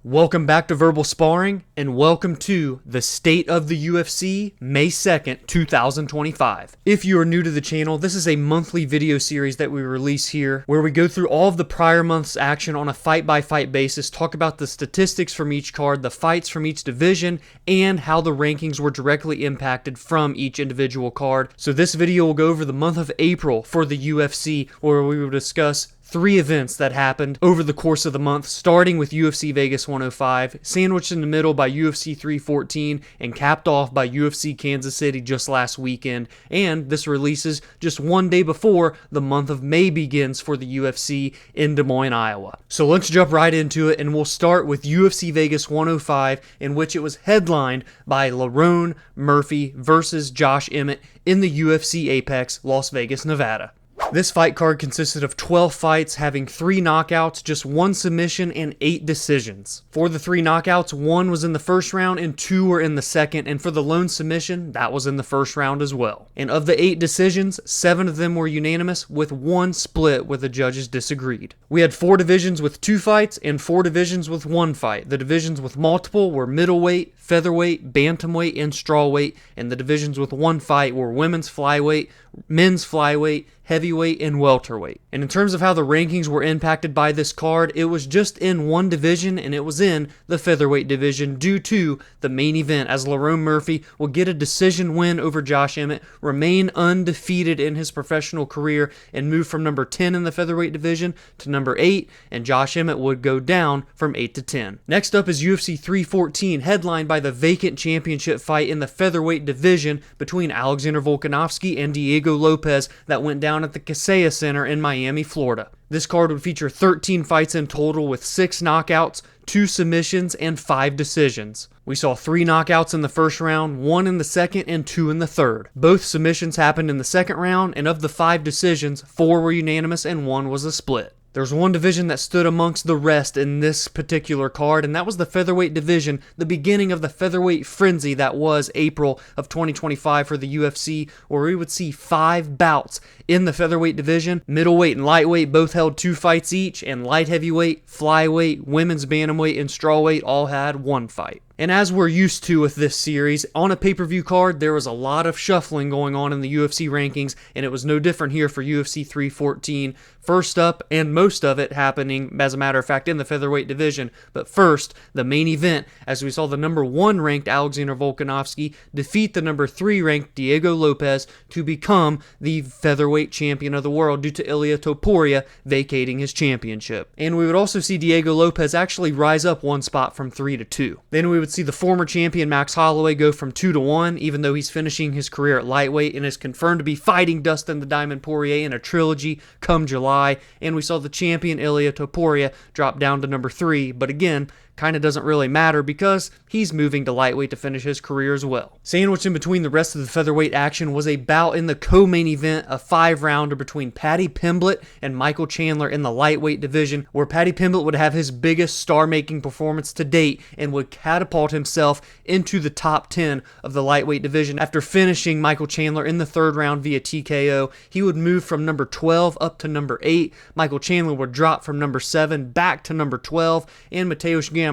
Welcome back to Verbal Sparring, and welcome to the State of the UFC, May 2nd, 2025. If you are new to the channel, this is a monthly video series that we release here, where we go through all of the prior month's action on a fight-by-fight basis, talk about the statistics from each card, the fights from each division, and how the rankings were directly impacted from each individual card. So this video will go over the month of April for the UFC, where we will discuss 3 events that happened over the course of the month, starting with UFC Vegas 105, sandwiched in the middle by UFC 314, and capped off by UFC Kansas City just last weekend. And this releases just one day before the month of May begins for the UFC in Des Moines, Iowa. So let's jump right into it, and we'll start with UFC Vegas 105, in which it was headlined by Lerone Murphy versus Josh Emmett in the UFC Apex, Las Vegas, Nevada. This fight card consisted of 12 fights, having 3 knockouts, just 1 submission, and 8 decisions. For the 3 knockouts, 1 was in the first round and 2 were in the second, and for the lone submission, that was in the first round as well. And of the 8 decisions, 7 of them were unanimous, with 1 split where the judges disagreed. We had 4 divisions with 2 fights and 4 divisions with 1 fight. The divisions with multiple were middleweight, featherweight, bantamweight, and strawweight, and the divisions with 1 fight were women's flyweight, men's flyweight, heavyweight, and welterweight. And in terms of how the rankings were impacted by this card, it was just in one division, and it was in the featherweight division due to the main event, as Lerone Murphy will get a decision win over Josh Emmett, remain undefeated in his professional career, and move from number 10 in the featherweight division to number 8, and Josh Emmett would go down from 8 to 10. Next up is UFC 314, headlined by the vacant championship fight in the featherweight division between Alexander Volkanovski and Diego Lopez that went down at the Kaseya Center in Miami, Florida. This card would feature 13 fights in total with 6 knockouts, 2 submissions, and 5 decisions. We saw 3 knockouts in the first round, 1 in the second, and 2 in the third. Both submissions happened in the second round, and of the 5 decisions, 4 were unanimous and 1 was a split. There's one division that stood amongst the rest in this particular card, and that was the featherweight division, the beginning of the featherweight frenzy that was April of 2025 for the UFC, where we would see 5 bouts in the featherweight division. Middleweight and lightweight both held 2 fights each, and light heavyweight, flyweight, women's bantamweight, and strawweight all had 1 fight. And as we're used to with this series, on a pay-per-view card, there was a lot of shuffling going on in the UFC rankings, and it was no different here for UFC 314. First up, and most of it happening, as a matter of fact, in the featherweight division. But first, the main event, as we saw the number 1 ranked Alexander Volkanovski defeat the number 3 ranked Diego Lopez to become the featherweight champion of the world due to Ilia Topuria vacating his championship. And we would also see Diego Lopez actually rise up 1 spot from 3 to 2. Then we would see the former champion Max Holloway go from 2 to 1, even though he's finishing his career at lightweight and is confirmed to be fighting Dustin the Diamond Poirier in a trilogy come July. And we saw the champion Ilia Topuria drop down to number 3, but again, kind of doesn't really matter because he's moving to lightweight to finish his career as well. Sandwiched in between the rest of the featherweight action was a bout in the co-main event, a 5-rounder between Paddy Pimblett and Michael Chandler in the lightweight division, where Paddy Pimblett would have his biggest star-making performance to date and would catapult himself into the top 10 of the lightweight division. After finishing Michael Chandler in the 3rd round via TKO, he would move from number 12 up to number 8. Michael Chandler would drop from number 7 back to number 12, and Mateusz Gamrot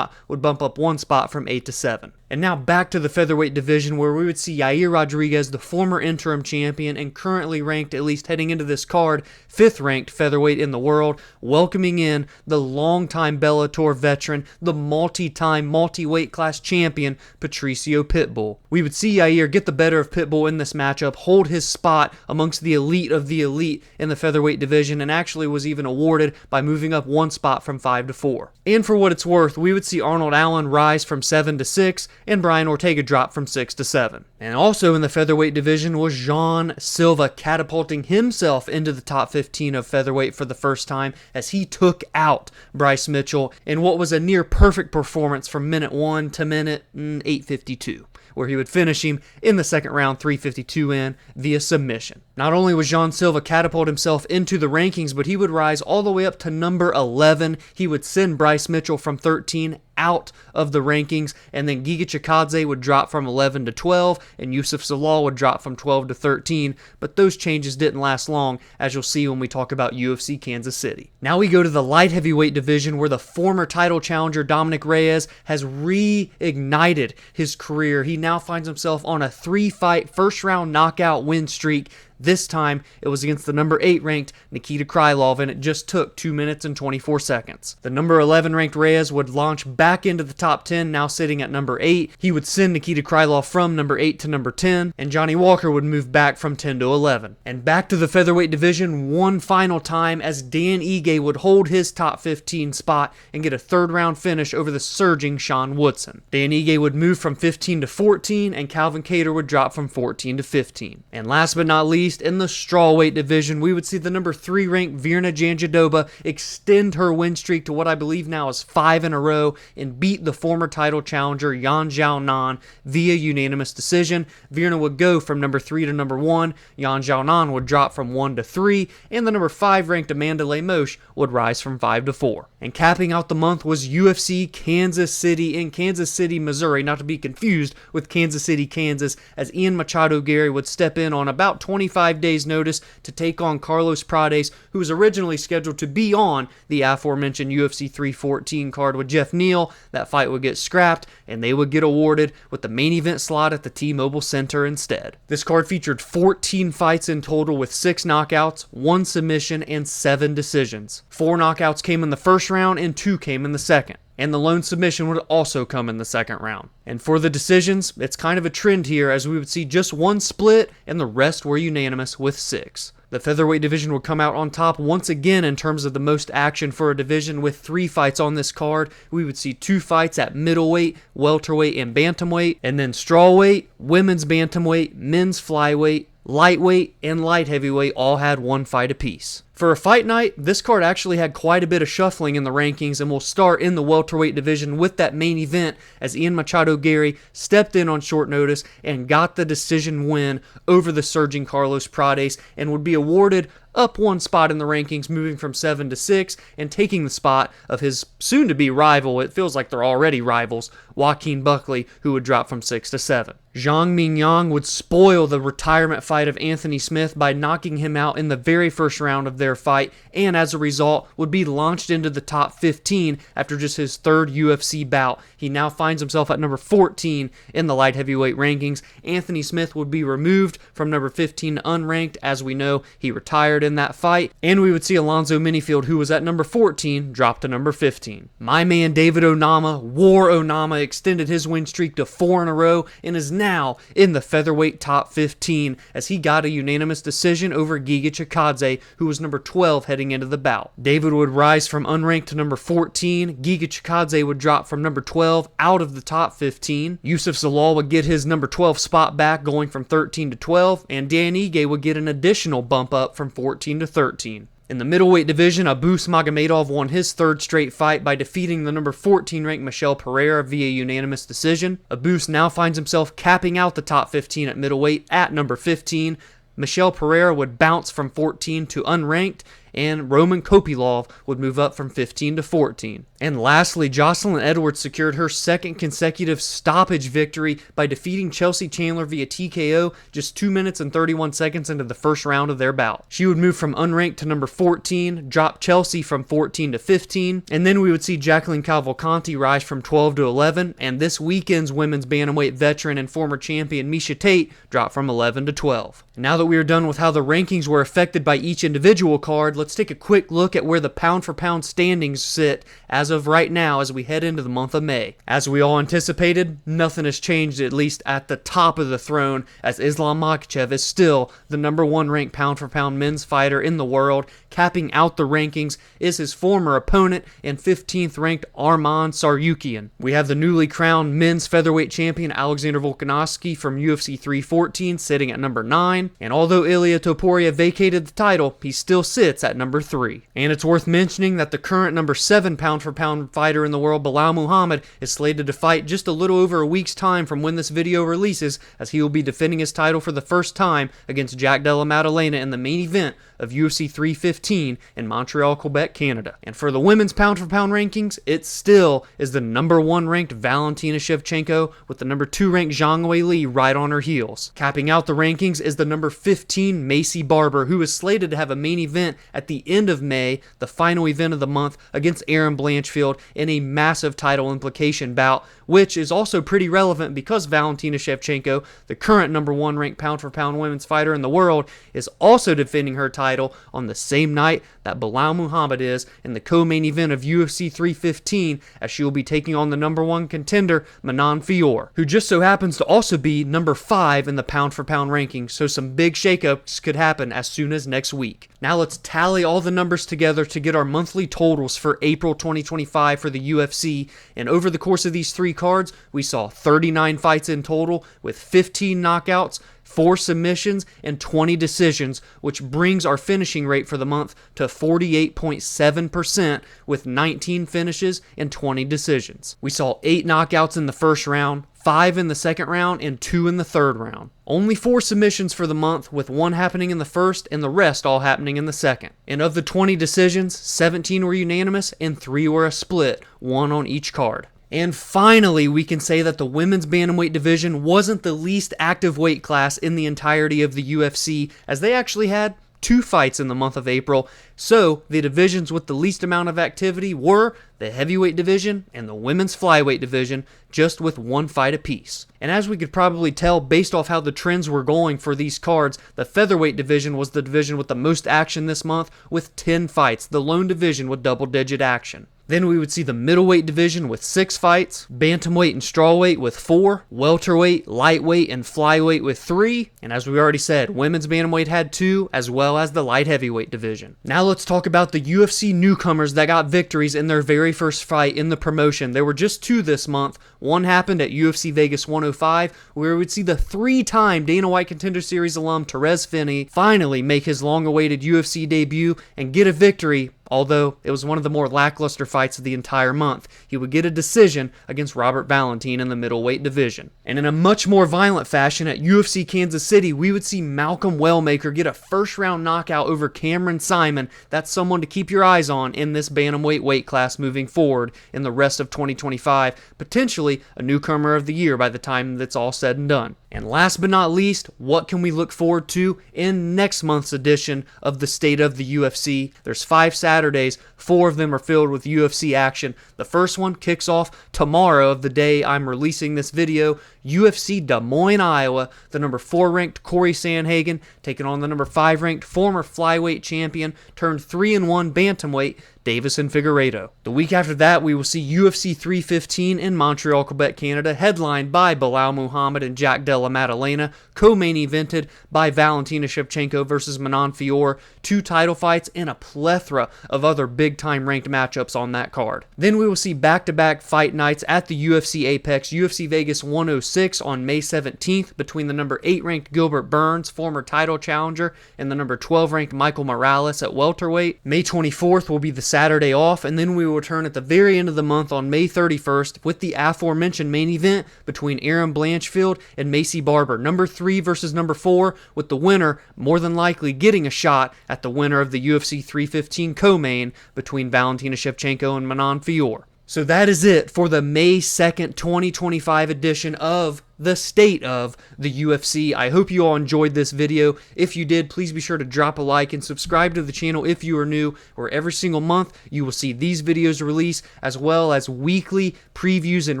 would bump up 1 spot from 8 to 7. And now back to the featherweight division, where we would see Yair Rodriguez, the former interim champion and currently ranked, at least heading into this card, 5th ranked featherweight in the world, welcoming in the longtime Bellator veteran, the multi-time multi-weight class champion, Patricio Pitbull. We would see Yair get the better of Pitbull in this matchup, hold his spot amongst the elite of the elite in the featherweight division, and actually was even awarded by moving up 1 spot from 5 to 4. And for what it's worth, we would see Arnold Allen rise from 7 to 6, and Brian Ortega dropped from 6 to 7. And also in the featherweight division was Jean Silva catapulting himself into the top 15 of featherweight for the first time as he took out Bryce Mitchell in what was a near perfect performance from minute 1 to minute 8:52. where he would finish him in the second round, 352 in, via submission. Not only was Jean Silva catapult himself into the rankings, but he would rise all the way up to number 11. He would send Bryce Mitchell from 13 out of the rankings, and then Giga Chikadze would drop from 11 to 12, and Yusuf Zalal would drop from 12 to 13, but those changes didn't last long, as you'll see when we talk about UFC Kansas City. Now we go to the light heavyweight division, where the former title challenger Dominic Reyes has reignited his career. He now finds himself on a 3-fight first-round knockout win streak. This time, it was against the number 8 ranked Nikita Krylov, and it just took 2 minutes and 24 seconds. The number 11 ranked Reyes would launch back into the top 10, now sitting at number 8. He would send Nikita Krylov from number 8 to number 10, and Johnny Walker would move back from 10 to 11. And back to the featherweight division one final time, as Dan Ige would hold his top 15 spot and get a third-round finish over the surging Sean Woodson. Dan Ige would move from 15 to 14, and Calvin Kattar would drop from 14 to 15. And last but not least, in the strawweight division, we would see the number 3 ranked Virna Jandiroba extend her win streak to what I believe now is 5 in a row and beat the former title challenger Yan Xiaonan via unanimous decision. Virna would go from number 3 to number 1, Yan Xiaonan would drop from 1 to 3, and the number 5 ranked Amanda Lemos would rise from 5 to 4. And capping out the month was UFC Kansas City in Kansas City, Missouri, not to be confused with Kansas City, Kansas, as Ian Machado Gary would step in on about 25 days notice to take on Carlos Prates, who was originally scheduled to be on the aforementioned UFC 314 card with Jeff Neal. That fight would get scrapped, and they would get awarded with the main event slot at the T-Mobile Center instead. This card featured 14 fights in total, with 6 knockouts, 1 submission, and 7 decisions. 4 knockouts came in the first round, and 2 came in the second. And the lone submission would also come in the second round. And for the decisions, it's kind of a trend here, as we would see just 1 split and the rest were unanimous with 6. The featherweight division would come out on top once again in terms of the most action for a division, with 3 fights on this card. We would see 2 fights at middleweight, welterweight, and bantamweight, and then strawweight, women's bantamweight, men's flyweight, lightweight, and light heavyweight all had 1 fight apiece. For a fight night, this card actually had quite a bit of shuffling in the rankings, and we'll start in the welterweight division with that main event, as Ian Machado Gary stepped in on short notice and got the decision win over the surging Carlos Prates, and would be awarded up 1 spot in the rankings, moving from 7 to 6, and taking the spot of his soon-to-be rival, it feels like they're already rivals, Joaquin Buckley, who would drop from 6 to 7. Zhang Mingyang would spoil the retirement fight of Anthony Smith by knocking him out in the very first round of their fight, and as a result would be launched into the top 15 after just his 3rd UFC bout. He now finds himself at number 14 in the light heavyweight rankings. Anthony Smith would be removed from number 15 to unranked, as we know he retired in that fight, and we would see Alonzo Minifield, who was at number 14, drop to number 15. My man David Onama, War Onama, extended his win streak to 4 in a row and is now in the featherweight top 15, as he got a unanimous decision over Giga Chikadze, who was number 12 heading into the bout. David would rise from unranked to number 14. Giga Chikadze would drop from number 12 out of the top 15. Yusuf Zalal would get his number 12 spot back, going from 13 to 12, and Dan Ige would get an additional bump up from 14 to 13. In the middleweight division, Abus Magomedov won his 3rd straight fight by defeating the number 14 ranked Michel Pereira via unanimous decision. Abus now finds himself capping out the top 15 at middleweight at number 15. Michel Pereira would bounce from 14 to unranked, and Roman Kopylov would move up from 15 to 14. And lastly, Jocelyn Edwards secured her 2nd consecutive stoppage victory by defeating Chelsea Chandler via TKO just 2 minutes and 31 seconds into the first round of their bout. She would move from unranked to number 14, drop Chelsea from 14 to 15, and then we would see Jacqueline Cavalcanti rise from 12 to 11, and this weekend's women's bantamweight veteran and former champion Miesha Tate drop from 11 to 12. Now that we are done with how the rankings were affected by each individual card, let's take a quick look at where the pound-for-pound standings sit as of right now as we head into the month of May. As we all anticipated, nothing has changed, at least at the top of the throne, as Islam Makhachev is still the number 1 ranked pound-for-pound men's fighter in the world. Capping out the rankings is his former opponent and 15th ranked Arman Tsarukyan. We have the newly crowned men's featherweight champion Alexander Volkanovski from UFC 314 sitting at number 9, and although Ilia Topuria vacated the title, he still sits at at number 3. And it's worth mentioning that the current number 7 pound-for-pound fighter in the world, Belal Muhammad, is slated to fight just a little over a week's time from when this video releases, as he will be defending his title for the first time against Jack Della Maddalena in the main event of UFC 315 in Montreal, Quebec, Canada. And for the women's pound-for-pound rankings, it still is the number 1 ranked Valentina Shevchenko with the number 2 ranked Zhang Weili right on her heels. Capping out the rankings is the number 15 Macy Barber, who is slated to have a main event at the end of May, the final event of the month, against Erin Blanchfield in a massive title implication bout, which is also pretty relevant because Valentina Shevchenko, the current number 1 ranked pound-for-pound women's fighter in the world, is also defending her title on the same night that Belal Muhammad is in the co-main event of UFC 315, as she will be taking on the number 1 contender, Manon Fiorot, who just so happens to also be number 5 in the pound-for-pound rankings, so some big shakeups could happen as soon as next week. Now let's tally all the numbers together to get our monthly totals for April 2025 for the UFC, and over the course of these 3 cards, we saw 39 fights in total with 15 knockouts, 4 submissions, and 20 decisions, which brings our finishing rate for the month to 48.7% with 19 finishes and 20 decisions. We saw 8 knockouts in the first round, 5 in the second round, and 2 in the third round. Only 4 submissions for the month, with 1 happening in the first and the rest all happening in the second. And of the 20 decisions, 17 were unanimous and 3 were a split, 1 on each card. And finally, we can say that the women's bantamweight division wasn't the least active weight class in the entirety of the UFC, as they actually had 2 fights in the month of April. So the divisions with the least amount of activity were the heavyweight division and the women's flyweight division, just with 1 fight apiece. And as we could probably tell based off how the trends were going for these cards, the featherweight division was the division with the most action this month with 10 fights, the lone division with double-digit action. Then we would see the middleweight division with 6 fights, bantamweight and strawweight with 4, welterweight, lightweight, and flyweight with 3, and as we already said, women's bantamweight had 2, as well as the light heavyweight division. Now let's talk about the UFC newcomers that got victories in their very first fight in the promotion. There were just 2 this month. One happened at UFC Vegas 105, where we would see the 3-time Dana White Contender Series alum Terez Finney finally make his long-awaited UFC debut and get a victory. Although it was one of the more lackluster fights of the entire month, he would get a decision against Robert Valentin in the middleweight division. And in a much more violent fashion at UFC Kansas City, we would see Malcolm Wellmaker get a first-round knockout over Cameron Simon. That's someone to keep your eyes on in this bantamweight weight class moving forward in the rest of 2025, potentially a newcomer of the year by the time that's all said and done. And last but not least, what can we look forward to in next month's edition of the State of the UFC? There's 5 Saturdays, 4 of them are filled with UFC action. The first one kicks off tomorrow of the day I'm releasing this video. UFC Des Moines, Iowa, the number 4 ranked Corey Sandhagen taking on the number 5 ranked former flyweight champion turned 3-1 bantamweight Davison Figueiredo. The week after that, we will see UFC 315 in Montreal, Quebec, Canada, headlined by Belal Muhammad and Jack Della Maddalena, co-main evented by Valentina Shevchenko versus Manon Fiorot, 2 title fights, and a plethora of other big-time ranked matchups on that card. Then we will see back-to-back fight nights at the UFC Apex, UFC Vegas 106 on May 17th between the number 8 ranked Gilbert Burns, former title challenger, and the number 12 ranked Michael Morales at welterweight. May 24th will be the Saturday off, and then we will return at the very end of the month on May 31st with the aforementioned main event between Erin Blanchfield and Macy Barber, number 3 versus number 4, with the winner more than likely getting a shot at the winner of the UFC 315 co-main between Valentina Shevchenko and Manon Fiorot. So that is it for the May 2nd, 2025 edition of the State of the UFC. I hope you all enjoyed this video. If you did, please be sure to drop a like and subscribe to the channel if you are new, where every single month you will see these videos release, as well as weekly previews and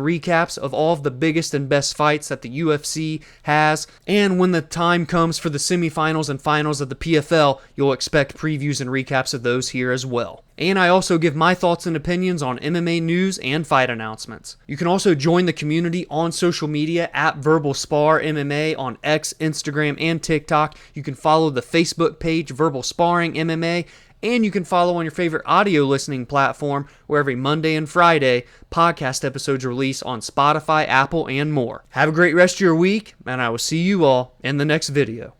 recaps of all of the biggest and best fights that the UFC has. And when the time comes for the semifinals and finals of the PFL, you'll expect previews and recaps of those here as well. And I also give my thoughts and opinions on MMA news and fight announcements. You can also join the community on social media at Verbal Spar MMA on X, Instagram, and TikTok. You can follow the Facebook page Verbal Sparring MMA, and you can follow on your favorite audio listening platform where every Monday and Friday podcast episodes release on Spotify, Apple, and more. Have a great rest of your week, and I will see you all in the next video.